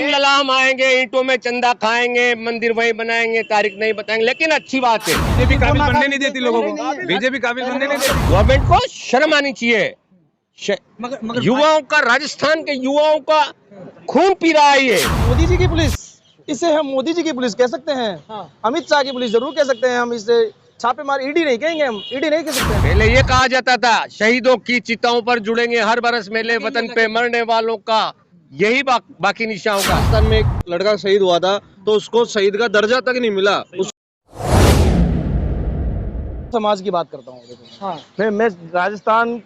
ललाम आएंगे, ईंटों में चंदा खाएंगे, मंदिर वहीं बनाएंगे, तारीख नहीं बताएंगे, लेकिन अच्छी बात है बीजेपी काबिल बनने नहीं देती लोगों को। बीजेपी काबिल बनने नहीं देती। गवर्नमेंट को शर्म आनी चाहिए। युवाओं का, राजस्थान के युवाओं का खून पी रहा है ये। मोदी जी की पुलिस, इसे हम मोदी जी की पुलिस कह सकते हैं। अमित शाह की पुलिस जरूर कह सकते हैं हम। इसे छापेमार ईडी नहीं कहेंगे, हम ईडी नहीं कह सकते। पहले ये कहा जाता था शहीदों की चिताओं पर जुड़ेंगे हर बरस मेले, वतन पे मरने वालों का यही बाकी निशा होगा। राजस्थान में एक लड़का शहीद हुआ था तो उसको शहीद का दर्जा तक नहीं मिला। समाज की बात करता हूँ। मैं राजस्थान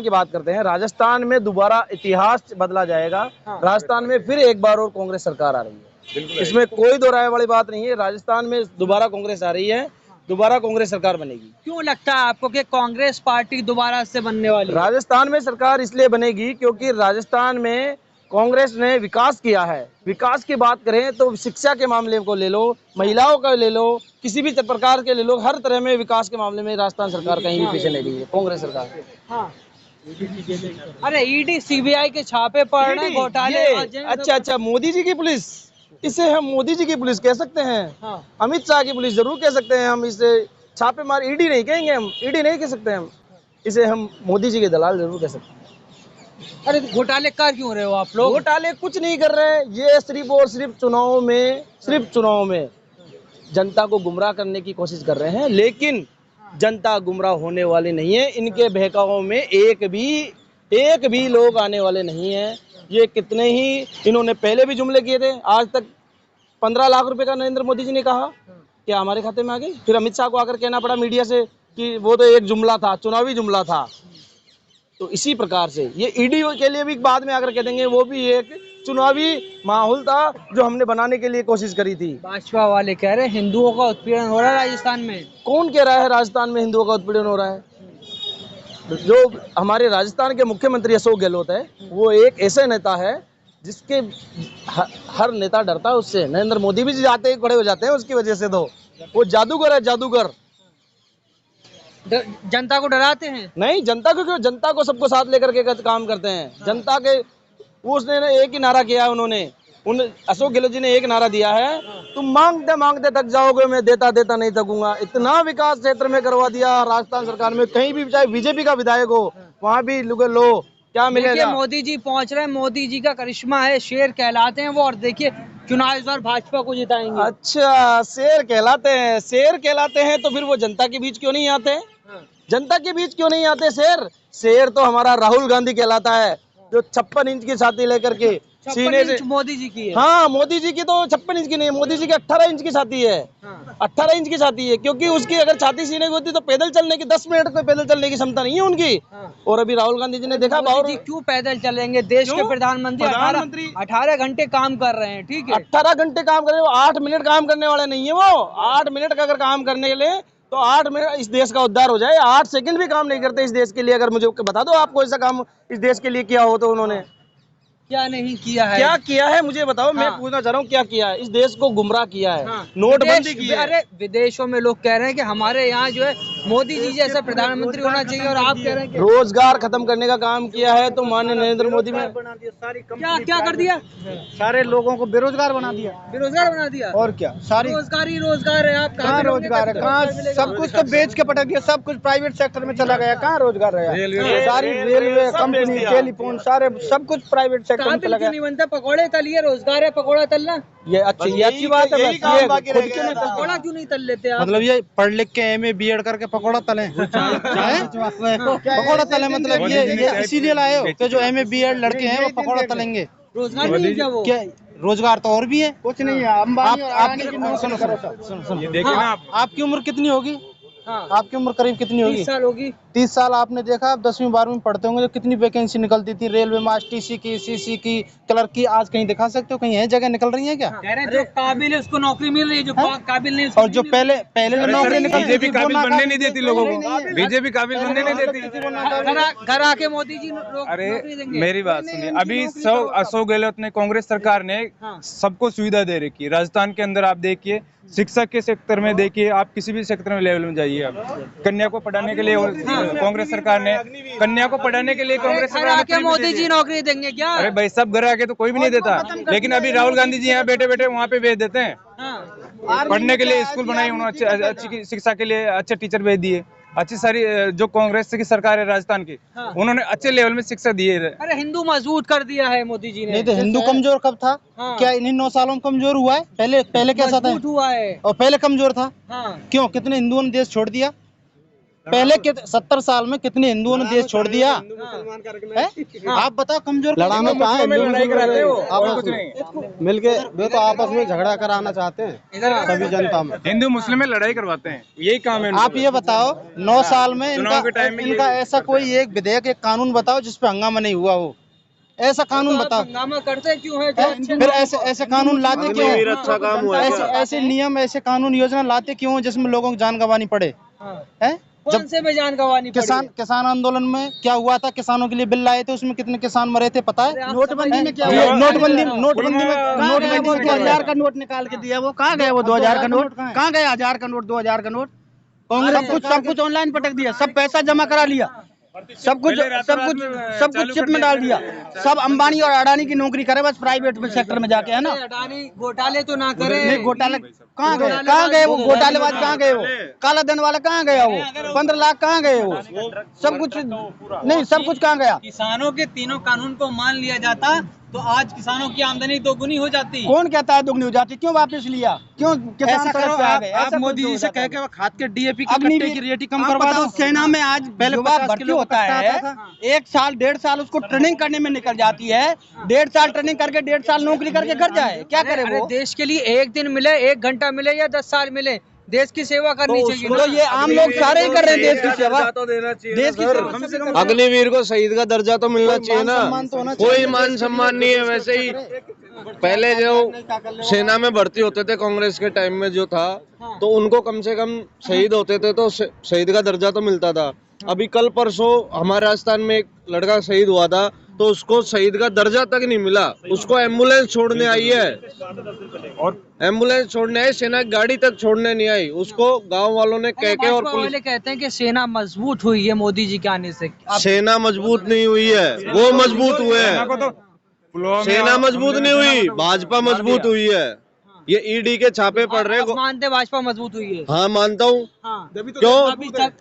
की बात करते हैं। राजस्थान में दोबारा इतिहास बदला जाएगा। राजस्थान में फिर एक बार और कांग्रेस सरकार आ रही है, इसमें कोई दो राय वाली बात नहीं है। राजस्थान में दोबारा कांग्रेस आ रही है, दोबारा कांग्रेस सरकार बनेगी। क्यों लगता है आपको कि कांग्रेस पार्टी दोबारा से बनने वाली है? राजस्थान में सरकार इसलिए बनेगी क्योंकि राजस्थान में कांग्रेस ने विकास किया है। विकास की बात करें तो शिक्षा के मामले को ले लो, महिलाओं का ले लो, किसी भी प्रकार के ले लो, हर तरह में विकास के मामले में राजस्थान सरकार कहीं भी पीछे नहीं रही है, कांग्रेस सरकार। हाँ। अरे ईडी सीबीआई के छापे पड़ रहे हैं, घोटाले। अच्छा, मोदी जी की पुलिस, इसे हम मोदी जी की पुलिस कह सकते हैं। अमित शाह की पुलिस जरूर कह सकते हैं हम। इसे छापेमार ईडी नहीं कहेंगे, हम ईडी नहीं कह सकते हम। इसे हम मोदी जी के दलाल जरूर कह सकते हैं। अरे घोटाले कर क्यों रहे हो आप लोग? घोटाले कुछ नहीं कर रहे हैं। ये सिर्फ और सिर्फ चुनाव में जनता को गुमराह करने की कोशिश कर रहे हैं, लेकिन जनता गुमराह होने वाली नहीं है। इनके बहकावों में एक भी लोग आने वाले नहीं है। ये कितने ही इन्होंने पहले भी जुमले किए थे। आज तक 15 लाख रुपए का नरेंद्र मोदी जी ने कहा कि हमारे खाते में आ गई। फिर अमित शाह को आकर कहना पड़ा मीडिया से कि वो तो एक जुमला था, चुनावी जुमला था। तो इसी प्रकार से ये ईडी के लिए भी बाद में आकर कह देंगे वो भी एक चुनावी माहौल था जो हमने बनाने के लिए कोशिश करी थी। भाजपा वाले कह रहे हैं हिंदुओं का उत्पीड़न हो रहा है राजस्थान में। कौन कह रहा है राजस्थान में हिंदुओं का उत्पीड़न हो रहा है? जो हमारे राजस्थान के मुख्यमंत्री अशोक गहलोत है, वो एक ऐसे नेता है जिसके हर नेता डरता है उससे। नरेंद्र मोदी भी जाते ही खड़े हो जाते हैं उसकी वजह से। तो वो जादूगर है, जादूगर। जनता को डराते हैं? नहीं, जनता को क्यों, जनता को सबको साथ लेकर के काम करते हैं। जनता के उसने एक ही नारा किया है उन्होंने। अशोक गहलोत जी ने एक नारा दिया है, तुम मांगते मांगते थक जाओगे, मैं देता देता नहीं थकूंगा। इतना विकास क्षेत्र में करवा दिया राजस्थान सरकार में। कहीं भी चाहे बीजेपी का विधायक हो वहाँ भी लो क्या मिलेगा। मोदी जी पहुंच रहे हैं, मोदी जी का करिश्मा है, शेर कहलाते हैं वो। और देखिए चुनाव इस बार भाजपा को जिताएंगे। अच्छा, शेर कहलाते हैं तो फिर वो जनता के बीच क्यों नहीं आते? जनता के बीच क्यों नहीं आते शेर तो हमारा राहुल गांधी कहलाता है, जो 56 इंच की छाती लेकर के सीने से। मोदी जी की है। हाँ, मोदी जी की तो 56 इंच की नहीं, मोदी जी की 18 इंच की छाती है। 18 इंच की छाती है, क्योंकि उसकी अगर छाती सीने की होती तो पैदल चलने की 10 मिनट को पैदल चलने की क्षमता नहीं है उनकी। और अभी राहुल गांधी जी ने देखा जी क्यों पैदल चलेंगे? देश के प्रधानमंत्री 18 घंटे काम कर रहे हैं। ठीक है, 18 घंटे काम कर रहे हैं, 8 मिनट काम करने वाले नहीं है वो। 8 मिनट का अगर काम करने के लिए तो 8 मिनट इस देश का उद्धार हो जाए। 8 सेकंड भी काम नहीं करते इस देश के लिए। अगर मुझे बता दो आपको ऐसा काम इस देश के लिए किया हो तो उन्होंने क्या नहीं किया है? क्या किया है मुझे बताओ। मैं पूछना चाह रहा हूँ क्या किया है? इस देश को गुमराह किया है। नोटबंदी की है। अरे विदेशों में लोग कह रहे हैं कि हमारे यहाँ जो है मोदी जी जैसा प्रधानमंत्री होना चाहिए, और आप कह रहे हैं कि रोजगार खत्म करने का काम किया है। तो माननीय नरेंद्र मोदी ने क्या कर दिया? सारे लोगों को बेरोजगार बना दिया। और क्या, सारी रोजगार है। आप कहाँ रोजगार है? कहाँ? सब कुछ तो बेच के पटक दिया, सब कुछ प्राइवेट सेक्टर में चला गया। कहाँ रोजगार रहा? सारी रेलवे कंपनी, टेलीफोन, सारे सब कुछ प्राइवेट सेक्टर में चला गया। नहीं बनता, पकौड़े तलिए, रोजगार है पकौड़ा तलना। ये अच्छी बात है। पकौड़ा क्यों नहीं तल लेते आप? मतलब ये पढ़ लिख के MA BEd करके पकौड़ा तले पकौड़ा तले, मतलब ये इसीलिए लाए हो कि जो MA BEd लड़के हैं वो पकौड़ा तलेंगे। रोजगार नहीं क्या वो? क्या रोजगार तो और भी है, कुछ नहीं है। आपकी उम्र कितनी होगी? आपकी उम्र करीब कितनी होगी? 30 साल होगी। 30 साल। आपने देखा, आप 10वीं 12वीं पढ़ते होंगे तो कितनी वैकेंसी निकलती थी रेलवे में, TC की, CC की, क्लर्क की। आज कहीं दिखा सकते हो कहीं है जगह निकल रही है क्या? कह रहे हैं जो काबिल है उसको नौकरी मिल रही है, जो काबिल नहीं और जो पहले जो नौकरी निकलती बीजेपी काबिल बनने नहीं देती लोगों को। बीजेपी काबिल बनने नहीं देती। घर आके मोदी जी अरे मेरी बात सुनिए, अभी अशोक गहलोत ने, कांग्रेस सरकार ने सबको सुविधा दे रखी है। राजस्थान के अंदर आप देखिए, शिक्षा के सेक्टर में देखिए, आप किसी भी सेक्टर में लेवल में जाइए, आप कन्या को पढ़ाने के लिए कांग्रेस सरकार ने। कन्या को पढ़ाने के लिए कांग्रेस घर सरकार ने आके मोदी जी नौकरी देंगे क्या? अरे भाई सब घर आके तो कोई भी नहीं देता, लेकिन अभी राहुल गांधी जी यहाँ बैठे बैठे वहाँ पे भेज देते हैं। हाँ। पढ़ने के लिए स्कूल बनाई उन्होंने, अच्छी शिक्षा के लिए अच्छे टीचर भेज दिए। अच्छी सारी जो कांग्रेस की सरकार है राजस्थान की, हाँ। उन्होंने अच्छे लेवल में शिक्षा दी है। अरे हिंदू मजबूत कर दिया है मोदी जी ने। नहीं तो हिंदू कमजोर कब था? हाँ। क्या इन्हीं 9 सालों में कमजोर हुआ है? पहले कैसा था? मजबूत हुआ है। और पहले कमजोर था? हाँ। क्यों? कितने हिंदुओं ने देश छोड़ दिया? पहले 70 साल में कितने हिंदुओं ने देश छोड़ दिया? हैं? आप बताओ कमजोर लड़ाना कहाँ है? लड़ाई कराते हो आपस में मिलके वे तो आपस में झगड़ा कराना चाहते हैं सभी जनता में। हिंदू मुस्लिम में लड़ाई करवाते हैं, यही काम है। आप ये बताओ 9 साल में चुनाव के टाइम में इनका ऐसा कोई एक विधेयक, एक कानून बताओ जिसपे हंगामा नहीं हुआ हो। ऐसा कानून तो बताओ। हंगामा करते क्यों है? फिर ऐसे कानून लाते क्यों? अच्छा काम हुआ है क्या? ऐसे नियम, ऐसे कानून योजना लाते क्यों जिसमें लोगों को जान गंवानी पड़े? है? कौन से में जान गंवानी पड़ी? किसान आंदोलन में क्या हुआ था? किसानों के लिए बिल लाए थे, उसमें कितने किसान मरे थे पता है? नोटबंदी में क्या ये हुआ? नोटबंदी में 2000 का नोट निकाल के दिया, वो कहाँ गया? वो 2000 का नोट कहाँ गया? 1000 का नोट, 2000 का नोट कांग्रेस सब कुछ ऑनलाइन पटक दिया, सब पैसा जमा करा लिया, सब कुछ चिप में डाल दिया। सब अंबानी और अडानी की नौकरी करे बस प्राइवेट में सेक्टर में जाके, है ना? अडानी घोटाले तो ना करे। नहीं घोटाले कहाँ गए वो घोटालेबाज? कहाँ गए वो काला धन वाला? कहाँ गया वो 15 लाख? कहाँ गए वो? सब कुछ नहीं, सब कुछ कहाँ गया? किसानों के तीनों कानून को मान लिया जाता तो आज किसानों की आमदनी दोगुनी हो जाती। कौन कहता है दुगनी हो जाती? क्यों वापस लिया? क्यों किसान सड़क पे आ गए? आप मोदी जी से कह के खाद के DAP की कट्टे की रेट कम करवा दो। सेना में आज पहले भर्ती होता है, 1 साल 1.5 साल उसको ट्रेनिंग करने में निकल जाती है। 1.5 साल ट्रेनिंग करके 1.5 साल नौकरी करके घर जाए, क्या करे वो? देश के लिए 1 दिन मिले, 1 घंटा मिले या 10 साल मिले, देश की सेवा करनी चाहिए। तो ये आम लोग सारे ही कर रहे हैं देश की सेवा। देश की सेवा कम से कम अग्निवीर को शहीद का दर्जा तो मिलना चाहिए ना। कोई मान सम्मान नहीं है। वैसे ही पहले जो सेना में भर्ती होते थे कांग्रेस के टाइम में जो था, तो उनको कम से कम शहीद होते थे तो शहीद का दर्जा तो मिलता था। अभी कल परसों हमारे राजस्थान में एक लड़का शहीद हुआ था, तो उसको शहीद का दर्जा तक नहीं मिला। उसको एम्बुलेंस छोड़ने आई है, और एम्बुलेंस छोड़ने आई, सेना की गाड़ी तक छोड़ने नहीं आई। उसको गांव वालों ने कह के और पुलिस। कहते हैं कि सेना मजबूत हुई है मोदी जी के आने से। सेना मजबूत नहीं हुई है, वो मजबूत हुए हैं। सेना मजबूत नहीं हुई, भाजपा मजबूत हुई है। ये ईडी के छापे पड़ रहे हैं। मानते भाजपा मजबूत हुई है? हाँ मानता हूँ। हाँ। क्यों?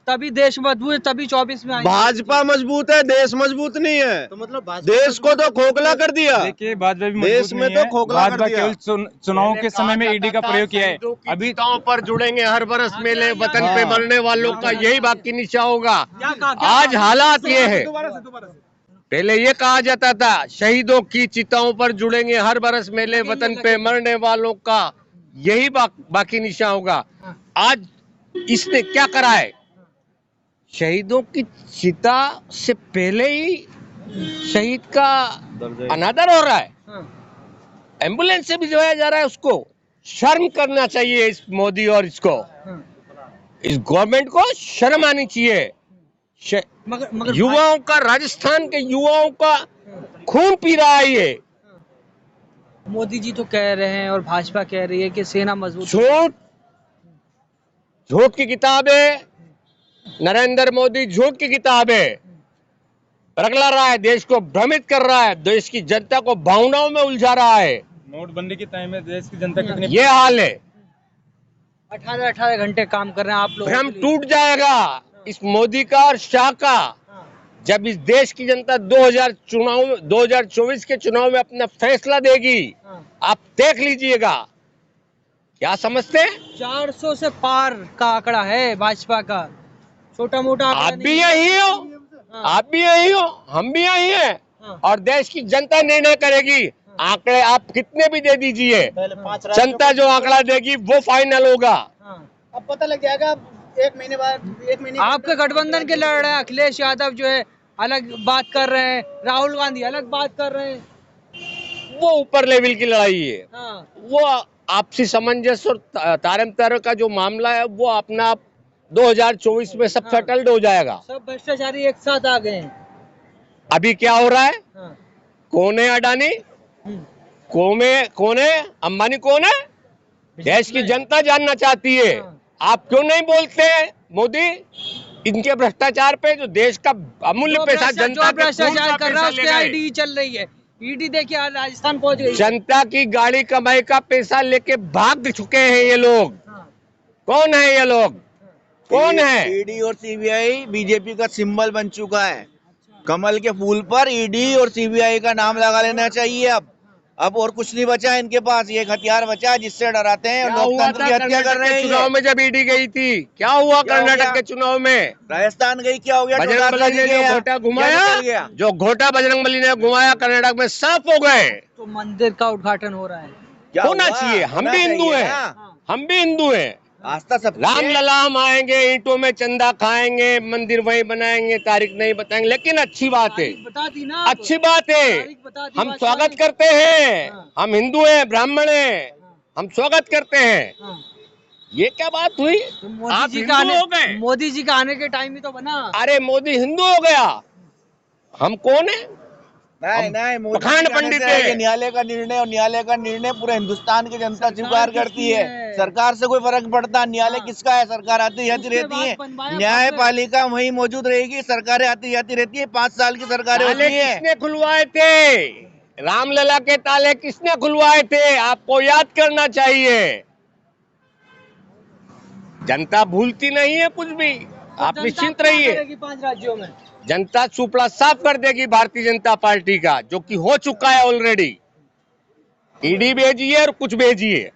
तभी देश मजबूत है, तभी 24 में आई। भाजपा मजबूत है, देश मजबूत नहीं है। तो मतलब देश को तो खोखला कर दिया। देखिए भाजपा भी देश में तो खोखला कर दिया। केवल चुनाव के समय में ईडी का प्रयोग किया है। अभी चिताओं पर जुड़ेंगे हर बरस मेले, वतन पे मरने वालों का यही बाकी निशा होगा। आज हालात ये है, पहले ये कहा जाता था शहीदों की चिताओं पर जुड़ेंगे हर बरस मेले, वतन पे मरने वालों का यही बाकी निशा होगा। आज इसने क्या करा है? शहीदों की चिता से पहले ही शहीद का अनादर हो रहा है, एम्बुलेंस से भिजवाया जा रहा है उसको। शर्म करना चाहिए इस मोदी और इसको, इस गवर्नमेंट को शर्म आनी चाहिए। मगर युवाओं का, राजस्थान के युवाओं का खून पी रहा है ये। मोदी जी तो कह रहे हैं और भाजपा कह रही है कि सेना मजबूत। झूठ की किताब है नरेंद्र मोदी, झूठ की किताब है। रगला रहा है, देश को भ्रमित कर रहा है, देश की जनता को भावनाओं में उलझा रहा है। नोटबंदी के टाइम में देश की जनता कितनी ये हाल है। 18 घंटे काम कर रहे हैं आप लोग। भ्रम टूट जाएगा इस मोदी का और शाह का जब इस देश की जनता 2024 के चुनाव में अपना फैसला देगी। आप देख लीजिएगा। क्या समझते हैं? 400 से पार का आंकड़ा है भाजपा का, छोटा मोटा। आप भी यही हो, आप भी यही हो, हम भी यही हैं, और देश की जनता निर्णय करेगी। आंकड़े आप कितने भी दे दीजिए, जनता जो आंकड़ा देगी वो फाइनल होगा। अब पता लग जाएगा 1 महीने बाद, 1 महीने। आपके गठबंधन के लड़ रहे हैं, अखिलेश यादव जो है अलग बात कर रहे हैं, राहुल गांधी अलग बात कर रहे हैं। वो ऊपर लेवल की लड़ाई है। हाँ। वो आपसी सामंजस्य और तारतम्य का जो मामला है वो अपना आप 2024 में सब सेटल्ड हो जाएगा। सब भ्रष्टाचारी एक साथ आ गए हैं। अभी क्या हो रहा है? कौन है अडानी, कौन है अंबानी, कौन है? देश की जनता जानना चाहती है। आप क्यों नहीं बोलते मोदी? इनके भ्रष्टाचार पे, जो देश का अमूल्य पैसा जनता जो के खून भ्रष्टाचार का कर रहा है पैसा उसके ले गए। ईडी चल रही है। ईडी देखिए आज राजस्थान पहुंच गई है। जनता की गाड़ी कमाई का पैसा लेके भाग चुके हैं ये लोग। कौन है ये लोग? कौन है? ईडी और सीबीआई बीजेपी का सिंबल बन चुका है। कमल के फूल पर ईडी और सीबीआई का नाम लगा लेना चाहिए। अब और कुछ नहीं बचा इनके पास, ये एक हथियार बचा है जिससे डराते हैं और क्या हुआ लोकतंत्र था की हत्या कर कर्नाटक रहे के हैं। चुनाव में जब ईडी गई थी? क्या हुआ क्या हो कर्नाटक गया? के चुनाव में? राजस्थान गई, क्या हो गया? बजरंग बली ने जो घोटा घुमाया, जो घोटा बजरंग बली ने घुमाया कर्नाटक में, साफ हो गए। तो मंदिर का उद्घाटन हो रहा है। क्या होना हुआ? चाहिए। हम होना भी हिंदू चाहिए हैं, ना। हम भी हिंदू हैं। आस्था सब रामलला हम आएंगे, ईंटों में चंदा खाएंगे, मंदिर वहीं बनाएंगे, तारीख नहीं बताएंगे, लेकिन अच्छी बात है, तारीख बता दी ना। अच्छी बात है। तारीख बता दी हम भाजपा स्वागत ने। करते हैं। हाँ। हम हिंदू हैं, ब्राह्मण हैं, हम स्वागत करते हैं। हाँ। ये क्या बात हुई? तो आप मोदी जी हिंदू का आने, हो गए? मोदी जी का आने के टाइम ही तो बना। अरे मोदी हिंदू हो गया, हम कौन है? नहीं मोदी पठान जी पंडित कहने से है है। कि न्यायालय का निर्णय, और न्यायालय का निर्णय पूरे हिंदुस्तान की जनता स्वीकार करती है। सरकार से कोई फर्क पड़ता? न्यायालय किसका है? सरकार आती जाती उसके रहती बाद है, बनवाया न्यायपालिका वहीं मौजूद रहेगी, सरकारें आती जाती रहती है। 5 साल की सरकारें ताले होती है। किसने खुलवाए थे? रामलला के ताले किसने खुलवाए थे? आपको याद करना चाहिए। जनता भूलती नहीं है कुछ भी, आप निश्चिंत रहिए। 5 राज्यों में जनता सुपड़ा साफ कर देगी भारतीय जनता पार्टी का, जो कि हो चुका है ऑलरेडी। ईडी भेजिए और कुछ भेजिए।